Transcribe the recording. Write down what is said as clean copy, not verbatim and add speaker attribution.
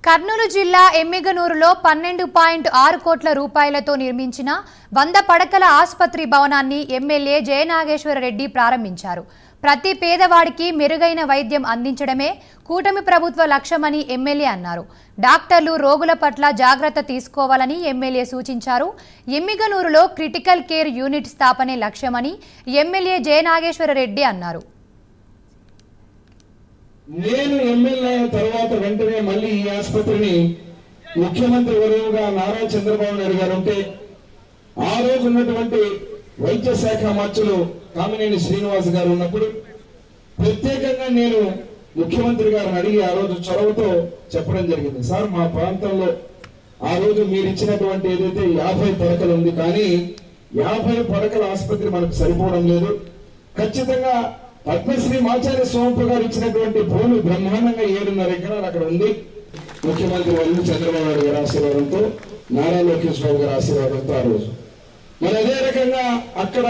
Speaker 1: కర్నూలు జిల్లా ఎమ్మిగనూరులో 12.6 కోట్ల రూపాయలతో నిర్మించిన 100 పడకల ఆసుపత్రి భవనాన్ని ఎమ్మెల్యే జయనాగేశ్వర రెడ్డి ప్రారంభించారు. ప్రతి పేదవాడికి మెరుగైన వైద్యం అందించడమే కూటమి ప్రభుత్వ లక్ష్యమని ఎమ్మెల్యే అన్నారు. డాక్టర్లు రోగుల పట్ల జాగ్రత్త తీసుకోవాలని ఎమ్మెల్యే సూచించారు. ఎమ్మిగనూరులో క్రిటికల్ కేర్ యూనిట్ స్థాపనే లక్ష్యమని ఎమ్మెల్యే జయనాగేశ్వర రెడ్డి అన్నారు.
Speaker 2: నేను ఎమ్మెల్యే అయిన తర్వాత వెంటనే మళ్ళీ ఈ ఆసుపత్రిని ముఖ్యమంత్రి వర్యులుగా నారా చంద్రబాబు నాయుడు గారు ఉంటే ఆ రోజు ఉన్నటువంటి వైద్య శాఖ మంత్రులు కామినేని శ్రీనివాస్ గారు ఉన్నప్పుడు ప్రత్యేకంగా నేను ముఖ్యమంత్రి గారిని అడిగి ఆ రోజు చొరవతో చెప్పడం జరిగింది. సార్, మా ప్రాంతంలో ఆ రోజు మీరు ఇచ్చినటువంటి ఏదైతే 50 పడకలు ఉంది, కానీ 50 పడకల ఆసుపత్రి మనకు సరిపోవడం లేదు. ఖచ్చితంగా పద్మశ్రీ మాచార్య సోమప్ప గారు ఇచ్చినటువంటి భూమి బ్రహ్మాండంగా 7.5 ఎకరాలు అక్కడ ఉంది. ముఖ్యమంత్రి వాళ్ళు చంద్రబాబు నాయుడు గారి ఆశీర్వాదంతో, నారా లోకేష్ బాబు గారి ఆశీర్వాదంతో ఆ రోజు మరి అదే రకంగా అక్కడ